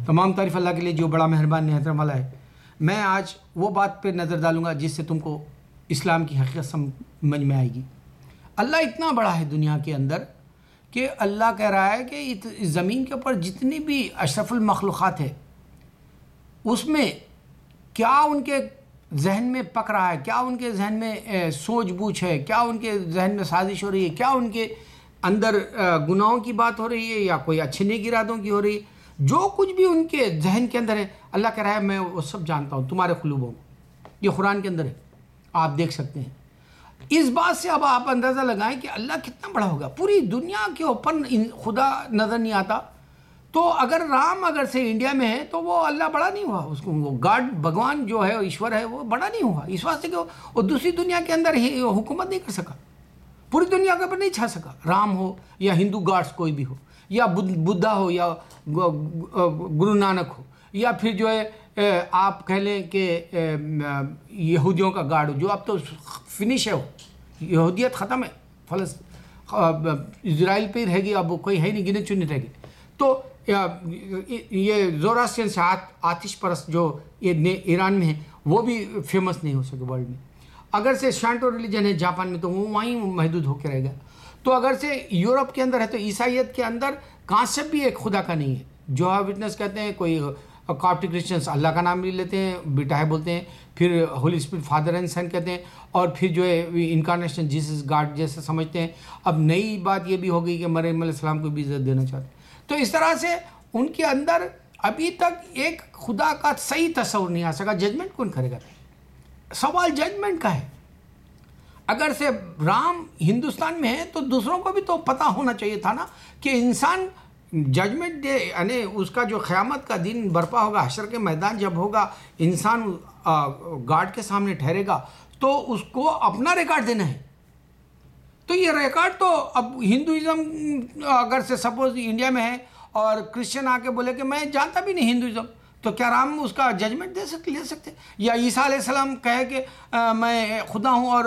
تمام تعریف اللہ کے لیے جو بڑا مہربان نہایت رحم والا ہے۔ میں آج وہ بات پہ نظر ڈالوں گا جس سے تم کو اسلام کی حقیقت سمجھ میں آئے گی۔ اللہ اتنا بڑا ہے دنیا کے اندر کہ اللہ کہہ رہا ہے کہ اس زمین کے اوپر جتنی بھی اشرف المخلوقات ہے اس میں کیا ان کے ذہن میں پک رہا ہے، کیا ان کے ذہن میں سوچ بوجھ ہے، کیا ان کے ذہن میں سازش ہو رہی ہے، کیا ان کے اندر گناہوں کی بات ہو رہی ہے یا کوئی اچھے نیک ارادوں کی ہو رہی ہے، جو کچھ بھی ان کے ذہن کے اندر ہے اللہ کہہ رہا ہے میں وہ سب جانتا ہوں تمہارے قلوبوں کو۔ یہ قرآن کے اندر ہے، آپ دیکھ سکتے ہیں۔ اس بات سے اب آپ اندازہ لگائیں کہ اللہ کتنا بڑا ہوگا۔ پوری دنیا کے اوپر خدا نظر نہیں آتا، تو اگر رام اگر سے انڈیا میں ہے تو وہ اللہ بڑا نہیں ہوا، اس کو وہ گاڈ بھگوان جو ہے ایشور ہے وہ بڑا نہیں ہوا، اس واسطے کہ وہ دوسری دنیا کے اندر ہی حکومت نہیں کر سکا، پوری دنیا کے اوپر نہیں چھا سکا۔ رام ہو یا ہندو گاڈس کوئی بھی ہو، یا بدھا ہو یا گرو نانک ہو، یا پھر جو ہے آپ کہہ لیں کہ یہودیوں کا گاڈ ہو، جو اب تو فنش ہے، یہودیت ختم ہے، اسرائیل پہ ہی رہ گئی، اب کوئی ہے نہیں، گنے چنے رہ گئے۔ تو یہ زوراسترین سے آتش پرست جو یہ ایران میں ہے وہ بھی فیمس نہیں ہو سکے ورلڈ میں۔ اگر سے شانٹو ریلیجن ہے جاپان میں تو وہ وہیں محدود ہو کے رہ گیا۔ تو اگر سے یورپ کے اندر ہے تو عیسائیت کے اندر کانسیپٹ بھی ایک خدا کا نہیں ہے۔ جو وٹنس کہتے ہیں، کوئی کاپٹک کرسچنس اللہ کا نام بھی لیتے ہیں، بیٹا ہے بولتے ہیں، پھر ہولی اسپرٹ فادر اینڈ سن کہتے ہیں، اور پھر جو ہے انکارنیشن جیسس گاڈ جیسے سمجھتے ہیں۔ اب نئی بات یہ بھی ہو گئی کہ مریم علیہ السلام کو بھی عزت دینا چاہتے ہیں۔ تو اس طرح سے ان کے اندر ابھی تک ایک خدا کا صحیح تصور نہیں آ سکا۔ ججمنٹ کون کرے گا؟ سوال ججمنٹ کا ہے۔ اگر سے رام ہندوستان میں ہے تو دوسروں کو بھی تو پتہ ہونا چاہیے تھا نا کہ انسان ججمنٹ ڈے یعنی اس کا جو قیامت کا دن برپا ہوگا، حشر کے میدان جب ہوگا، انسان گاڈ کے سامنے ٹھہرے گا تو اس کو اپنا ریکارڈ دینا ہے۔ تو یہ ریکارڈ تو اب ہندوازم اگر سے سپوز انڈیا میں ہے اور کرسچن آ کے بولے کہ میں جانتا بھی نہیں ہندوازم، تو کیا رام اس کا ججمنٹ لے سکتے؟ یا عیسیٰ علیہ السلام کہے کہ میں خدا ہوں اور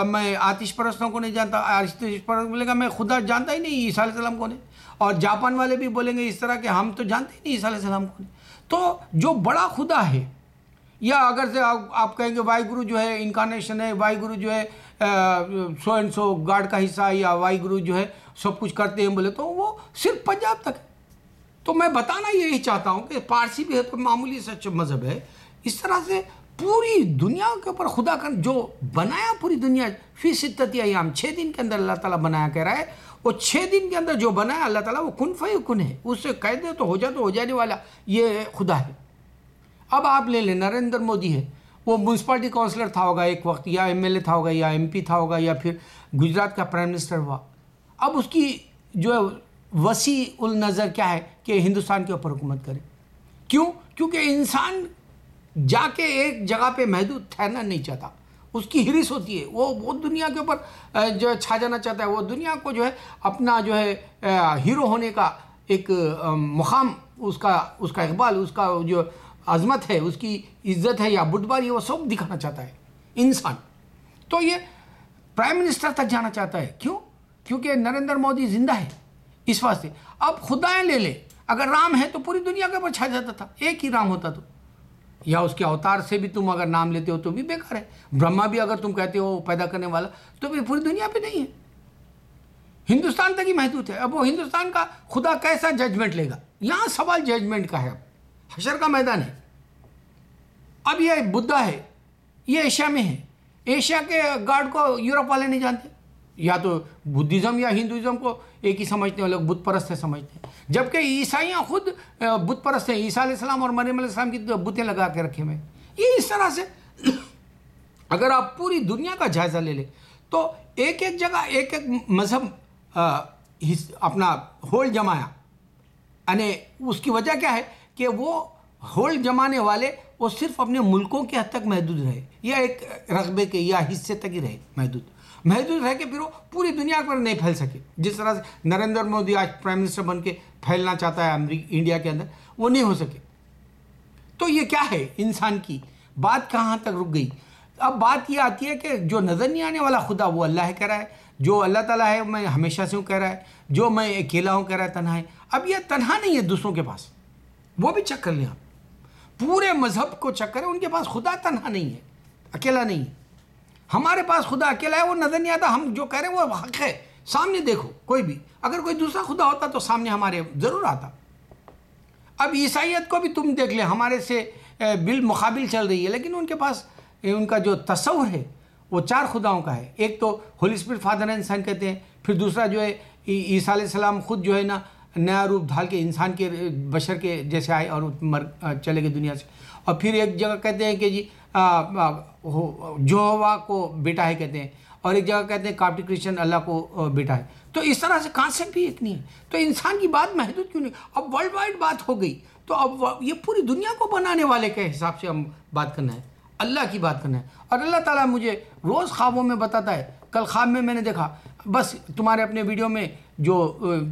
میں آتش پرستوں کو نہیں جانتا، آتش پرست بولے گا میں خدا جانتا ہی نہیں عیسیٰ علیہ السلام کون ہے، اور جاپان والے بھی بولیں گے اس طرح کہ ہم تو جانتے ہی نہیں عیسیٰ علیہ السلام کون ہے۔ تو جو بڑا خدا ہے، یا اگر سے آپ کہیں گے وائی گرو جو ہے انکارنیشن ہے، وائی گرو جو ہے سو اینڈ سو گاڈ کا حصہ ہے، یا وائی گرو جو ہے سب کچھ کرتے ہیں بولے تو وہ صرف پنجاب تک ہے۔ تو میں بتانا یہی چاہتا ہوں کہ پارسی بھی ہے تو معمولی سچ مذہب ہے، اس طرح سے پوری دنیا کے اوپر خدا کا جو بنایا، پوری دنیا فی ستۃ ایام 6 دن کے اندر اللہ تعالیٰ بنایا کہہ رہا ہے، وہ 6 دن کے اندر جو بنایا اللہ تعالیٰ وہ کن فیکن ہے، اس سے کہہ دے تو ہو جائے، تو ہو جانے والا یہ خدا ہے۔ اب آپ لے لیں نریندر مودی ہے، وہ میونسپلٹی کونسلر تھا ہوگا ایک وقت، یا ایم ایل اے تھا ہوگا، یا ایم پی تھا ہوگا، یا پھر گجرات کا پرائم منسٹر ہوا۔ اب اس کی جو وسیع النظر کیا ہے کہ ہندوستان کے اوپر حکومت کرے۔ کیوں؟ کیونکہ انسان جا کے ایک جگہ پہ محدود ٹھہرنا نہیں چاہتا، اس کی ہرس ہوتی ہے، وہ دنیا کے اوپر جو ہے چھا جانا چاہتا ہے، وہ دنیا کو جو ہے اپنا جو ہے ہیرو ہونے کا ایک مقام، اس کا اقبال، اس کا جو عظمت ہے، اس کی عزت ہے یا بردباری ہے، وہ سب دکھانا چاہتا ہے انسان۔ تو یہ پرائم منسٹر تک جانا چاہتا ہے۔ کیوں؟ کیونکہ نریندر مودی زندہ ہے، اس واسطے۔ اب خدائیں لے لے، اگر رام ہے تو پوری دنیا کے اوپر چھا جاتا تھا، ایک ہی رام ہوتا تو، یا اس کے اوتار سے بھی تم اگر نام لیتے ہو تو بھی بیکار ہے۔ برہما بھی اگر تم کہتے ہو پیدا کرنے والا، تو بھی پوری دنیا پہ نہیں ہے، ہندوستان تک ہی محدود ہے۔ اب وہ ہندوستان کا خدا کیسا ججمنٹ لے گا؟ یہاں سوال ججمنٹ کا ہے۔ اب حشر کا میدان ہے۔ اب یہ بدھا ہے، یہ ایشیا میں ہے، ایشیا کے گاڈ کو یورپ والے نہیں جانتے، یا تو بدھزم یا ہندوازم کو ایک ہی سمجھتے ہیں، لوگ بت پرست ہے سمجھتے ہیں، جبکہ عیسائیاں خود بت پرست ہیں، عیسیٰ علیہ السلام اور مریم علیہ السلام کی بتیں لگا کے رکھے ہوئے ہیں۔ یہ اس طرح سے اگر آپ پوری دنیا کا جائزہ لے لیں تو ایک ایک جگہ ایک ایک مذہب اپنا ہولڈ جمایا، یعنی اس کی وجہ کیا ہے کہ وہ ہولڈ جمانے والے وہ صرف اپنے ملکوں کے حد تک محدود رہے، یا ایک رقبے کے یا حصے تک ہی رہے، محدود رہ کے پھر وہ پوری دنیا پر نہیں پھیل سکے۔ جس طرح سے نریندر مودی آج پرائم منسٹر بن کے پھیلنا چاہتا ہے انڈیا کے اندر، وہ نہیں ہو سکے۔ تو یہ کیا ہے؟ انسان کی بات کہاں تک رک گئی؟ اب بات یہ آتی ہے کہ جو نظر نہیں آنے والا خدا وہ اللہ ہے کہہ رہا ہے، جو اللہ تعالیٰ ہے میں ہمیشہ سے ہوں کہہ رہا ہے، جو میں اکیلا ہوں کہہ رہا ہے تنہا ہے۔ اب یہ تنہا نہیں ہے دوسروں کے پاس، وہ بھی چیک کر لیں آپ، پورے مذہب کو چیک کریں، ان کے پاس خدا تنہا نہیں ہے، اکیلا نہیں ہے. ہمارے پاس خدا اکیلا ہے، وہ نظر نہیں آتا، ہم جو کہہ رہے ہیں وہ حق ہے. سامنے دیکھو کوئی بھی، اگر کوئی دوسرا خدا ہوتا تو سامنے ہمارے ضرور آتا. اب عیسائیت کو بھی تم دیکھ لیں، ہمارے سے بالمقابل چل رہی ہے، لیکن ان کے پاس ان کا جو تصور ہے وہ 4 خداؤں کا ہے. ایک تو ہولی اسپرٹ فادر اینڈ سن کہتے ہیں، پھر دوسرا جو ہے عیسیٰ علیہ السلام خود جو ہے نا نیا روپ ڈھال کے انسان کے بشر کے جیسے آئے اور چلے گئے دنیا سے. اور پھر ایک جگہ کہتے ہیں کہ جی یہوہ کو بیٹا ہے کہتے ہیں، اور ایک جگہ کہتے ہیں کاپٹی کرسچن اللہ کو بیٹا ہے. تو اس طرح سے کانسیپٹ بھی ایک نہیں ہے. تو انسان کی بات محدود کیوں نہیں؟ اب ورلڈ وائڈ بات ہو گئی تو اب یہ پوری دنیا کو بنانے والے کے حساب سے ہم بات کرنا ہے، اللہ کی بات کرنا ہے. اور اللہ تعالیٰ مجھے روز خوابوں میں بتاتا ہے. کل خواب میں نے دیکھا بس تمہارے اپنے ویڈیو میں جو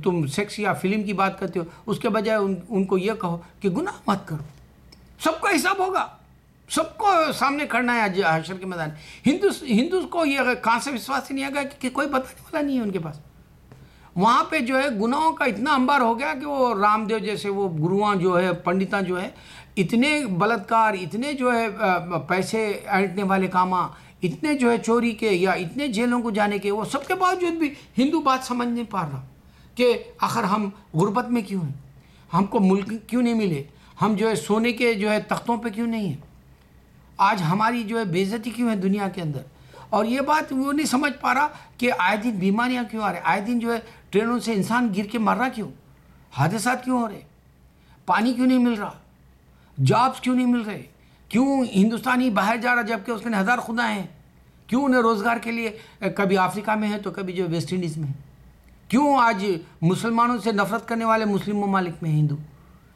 تم سیکس یا فلم کی بات کرتے ہو اس کے بجائے ان کو یہ کہو کہ گناہ مت کرو، سب کا حساب ہوگا، سب کو سامنے کرنا ہے حشر کے میدان. ہندوز کو یہ کہاں سے وشواس ہی نہیں آگا کہ کوئی بتانے والا نہیں ہے ان کے پاس. وہاں پہ جو ہے گناہوں کا اتنا انبار ہو گیا کہ وہ رام دیو جیسے وہ گروہاں جو ہے پنڈتاں جو ہے اتنے بلاتکار، اتنے جو ہے پیسے اینٹنے والے کاماں، اتنے جو ہے چوری کے یا اتنے جیلوں کو جانے کے، وہ سب کے باوجود بھی ہندو بات سمجھ نہیں پا رہا کہ آخر ہم غربت میں کیوں ہیں، ہم کو ملک کیوں نہیں ملے، ہم جو ہے سونے کے جو ہے تختوں پہ کیوں نہیں ہیں، آج ہماری جو ہے بے عزتی کیوں ہے دنیا کے اندر. اور یہ بات وہ نہیں سمجھ پا رہا کہ آئے دن بیماریاں کیوں آ رہے، آئے دن جو ہے ٹرینوں سے انسان گر کے مر رہا کیوں، حادثات کیوں ہو رہے، پانی کیوں نہیں مل رہا، جابس کیوں نہیں مل رہے، کیوں ہندوستانی باہر جا رہا جبکہ اس کے 1000 خدا ہیں، کیوں انہیں روزگار کے لیے کبھی افریقہ میں ہے تو کبھی جو ویسٹ انڈیز میں ہے، کیوں آج مسلمانوں سے نفرت کرنے والے مسلم ممالک میں ہندو.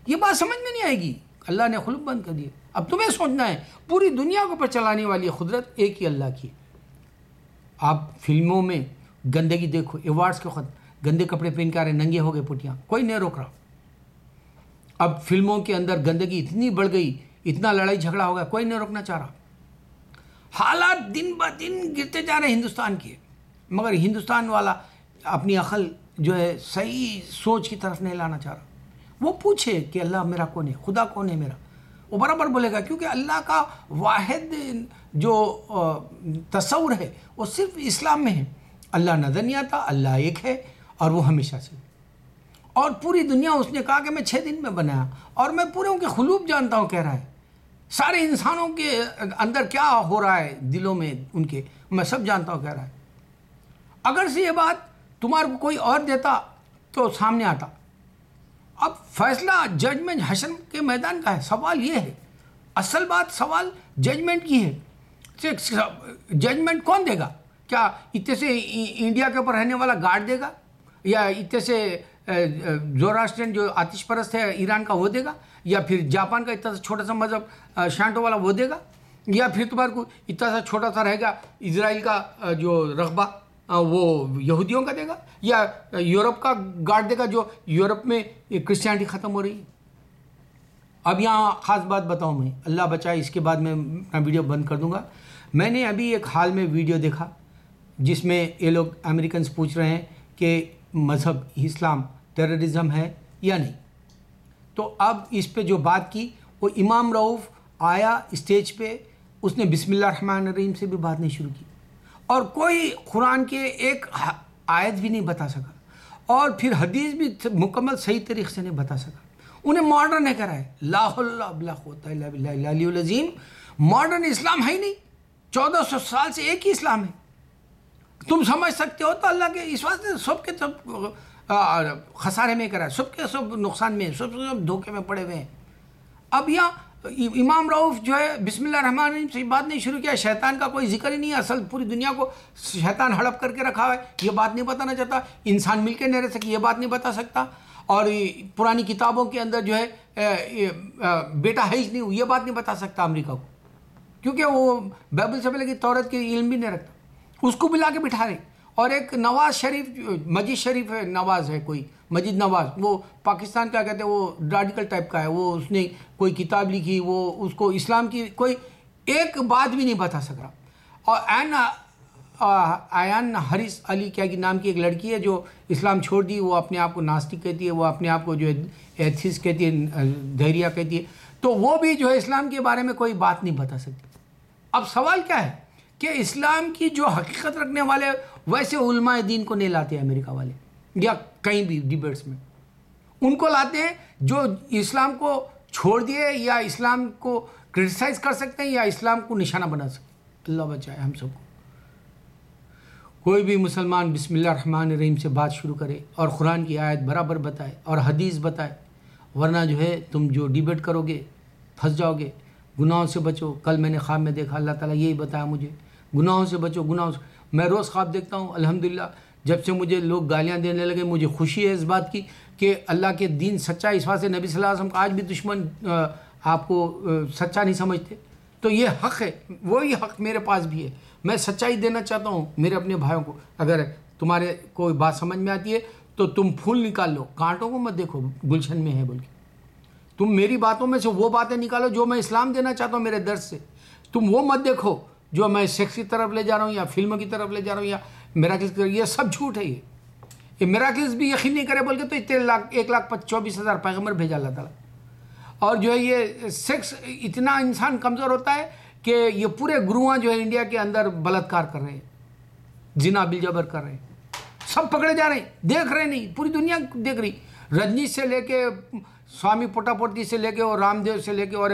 یہ بات سمجھ میں نہیں آئے گی. اللہ نے خلق بند کر دیے. اب تمہیں سوچنا ہے پوری دنیا کو پر چلانے والی قدرت ایک ہی اللہ کی. آپ فلموں میں گندگی دیکھو، ایوارڈز کے وقت گندے کپڑے پہن کے آ رہے، ننگے ہو گئے پٹیاں، کوئی نہیں روک رہا. اب فلموں کے اندر گندگی اتنی بڑھ گئی، اتنا لڑائی جھگڑا ہو گیا، کوئی نہیں روکنا چاہ رہا. حالات دن بہ دن گرتے جا رہے ہیں ہندوستان کے، مگر ہندوستان والا اپنی عقل جو ہے صحیح سوچ کی طرف نہیں لانا چاہ رہا. وہ پوچھے کہ اللہ میرا کون ہے، خدا کون ہے میرا، وہ برابر بولے گا، کیونکہ اللہ کا واحد جو تصور ہے وہ صرف اسلام میں ہے. اللہ نظر نہیں آتا، اللہ ایک ہے اور وہ ہمیشہ سے. اور پوری دنیا اس نے کہا کہ میں 6 دن میں بنایا، اور میں پورے ان کے قلوب جانتا ہوں، کہہ رہا ہے سارے انسانوں کے اندر کیا ہو رہا ہے دلوں میں ان کے، میں سب جانتا ہوں، کہہ رہا ہے. اگر سے یہ بات تمہارے کو کوئی اور دیتا تو سامنے آتا. اب فیصلہ ججمنٹ حشر کے میدان کا ہے. سوال یہ ہے، اصل بات سوال ججمنٹ کی ہے. ججمنٹ کون دے گا؟ کیا اتنے سے انڈیا کے اوپر رہنے والا گارڈ دے گا، یا اتنے سے زوراسٹرین جو آتش پرست ہے ایران کا وہ دے گا، یا پھر جاپان کا اتنا سا چھوٹا سا مذہب شانٹو والا وہ دے گا، یا پھر تمہارے کو اتنا سا چھوٹا سا رہے گا اسرائیل کا جو رقبہ وہ یہودیوں کا دے گا، یا یورپ کا گارڈ دے گا جو یورپ میں کرسچینٹی ختم ہو رہی ہے. اب یہاں خاص بات بتاؤں میں، اللہ بچائے اس کے بعد میں اپنا ویڈیو بند کر دوں گا. میں نے ابھی ایک حال میں ویڈیو دیکھا جس میں یہ لوگ امریکنز پوچھ رہے ہیں کہ مذہب اسلام ٹیررزم ہے یا نہیں. تو اب اس پہ جو بات کی وہ امام رؤوف آیا اسٹیج پہ، اس نے بسم اللہ الرحمن الرحیم سے بھی بات نہیں شروع کی، اور کوئی قرآن کے ایک آیت بھی نہیں بتا سکا، اور پھر حدیث بھی مکمل صحیح طریقے سے نہیں بتا سکا. انہیں ماڈرن ہے کرا ہے، لا حول ولا قوت الا باللہ العلی العظیم. ماڈرن اسلام ہے ہی نہیں، 1400 سال سے ایک ہی اسلام ہے. تم سمجھ سکتے ہو تو اللہ کے اس واسطے سب کے سب خسارے میں کرا ہے، سب کے سب نقصان میں، سب دھوکے میں پڑے ہوئے ہیں. اب یہاں امام رؤوف جو ہے بسم اللہ الرحمن الرحیم سے بات نہیں شروع کیا. شیطان کا کوئی ذکر ہی نہیں ہے. اصل پوری دنیا کو شیطان ہڑپ کر کے رکھا ہے، یہ بات نہیں بتانا چاہتا. انسان مل کے نہیں رہ سکے، یہ بات نہیں بتا سکتا. اور پرانی کتابوں کے اندر جو ہے بیٹا ہے ہی نہیں، یہ بات نہیں بتا سکتا امریکہ کو، کیونکہ وہ بائبل سے پہلے کی تورات کے علم بھی نہیں رکھتا. اس کو بھی لا کے بٹھا رہے. اور ایک نواز شریف، مجید شریف ہے، نواز ہے کوئی مجید نواز، وہ پاکستان کا کہتے ہیں وہ ریڈیکل ٹائپ کا ہے. وہ اس نے کوئی کتاب لکھی، وہ اس کو اسلام کی کوئی ایک بات بھی نہیں بتا سک رہا. اور آیان ہریس علی کیا کی نام کی ایک لڑکی ہے جو اسلام چھوڑ دی، وہ اپنے آپ کو ناستک کہتی ہے، وہ اپنے آپ کو جو ہے ایتھیسٹ کہتی ہے، دھیریہ کہتی ہے، تو وہ بھی جو ہے اسلام کے بارے میں کوئی بات نہیں بتا سکتی۔ اب سوال کیا ہے کہ اسلام کی جو حقیقت رکھنے والے ویسے علماء دین کو نہیں لاتے امریکہ والے یا کہیں بھی ڈیبیٹس میں، ان کو لاتے ہیں جو اسلام کو چھوڑ دیے یا اسلام کو کرٹیسائز کر سکتے ہیں یا اسلام کو نشانہ بنا سکتے ہیں۔ اللہ بچائے ہم سب کو۔ کوئی بھی مسلمان بسم اللہ الرحمن الرحیم سے بات شروع کرے اور قرآن کی آیت برابر بتائے اور حدیث بتائے، ورنہ جو ہے تم جو ڈیبیٹ کرو گے پھنس جاؤ گے۔ گناہوں سے بچو، کل میں نے خواب میں دیکھا، اللہ تعالیٰ یہی بتایا مجھے، گناہوں سے بچو، گناہوں سے۔ میں روز خواب دیکھتا ہوں الحمدللہ، جب سے مجھے لوگ گالیاں دینے لگے مجھے خوشی ہے اس بات کی کہ اللہ کے دین سچا ہے، اس واسطے نبی صلی اللہ علیہ وسلم کا آج بھی دشمن آپ کو سچا نہیں سمجھتے، تو یہ حق ہے، وہی حق میرے پاس بھی ہے۔ میں سچائی دینا چاہتا ہوں میرے اپنے بھائیوں کو۔ اگر تمہارے کوئی بات سمجھ میں آتی ہے تو تم پھول نکال لو، کانٹوں کو مت دیکھو گلشن میں ہے بول کے۔ تم میری باتوں میں سے وہ باتیں نکالو جو میں اسلام دینا چاہتا ہوں میرے درس سے، تم وہ مت دیکھو جو میں سیکس کی طرف لے جا رہا ہوں یا فلموں کی طرف لے جا رہا ہوں یا میراکلز کی طرف۔ یہ سب جھوٹ ہے، یہ میراکلز بھی یقین نہیں کرے بول کے تو 1,24,000 پیغمبر بھیجا اللہ تعالیٰ۔ اور جو ہے یہ سیکس اتنا انسان کمزور ہوتا ہے کہ یہ پورے گروہاں جو ہے انڈیا کے اندر بلاತ್ಕಾರ کر رہے ہیں، زنا بالجبر کر رہے ہیں، سب پکڑے جا رہے ہیں، دیکھ رہے نہیں، پوری دنیا دیکھ رہی۔ رجنی سے لے کے سوامی پوٹاپورتی سے لے کے اور رام دیو سے لے کے اور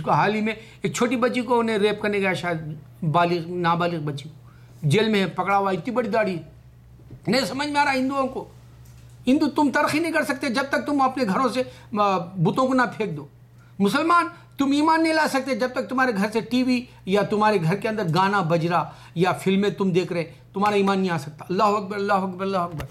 حال ہی میں ایک چھوٹی بچی کو انہیں ریپ کرنے گیا، شاید نابالغ بچی کو جیل میں ہے، پکڑا ہوا، اتنی بڑی داڑھی۔ نہیں سمجھ میں آ رہا ہندوؤں کو، ہندو تم ترقی نہیں کر سکتے جب تک تم اپنے گھروں سے بتوں کو نہ پھینک دو۔ مسلمان تم ایمان نہیں لا سکتے جب تک تمہارے گھر سے ٹی وی یا تمہارے گھر کے اندر گانا بج رہا یا فلمیں تم دیکھ رہے، تمہارا ایمان نہیں آ سکتا۔ اللہ اکبر، اللہ اکبر، اللہ اکبر۔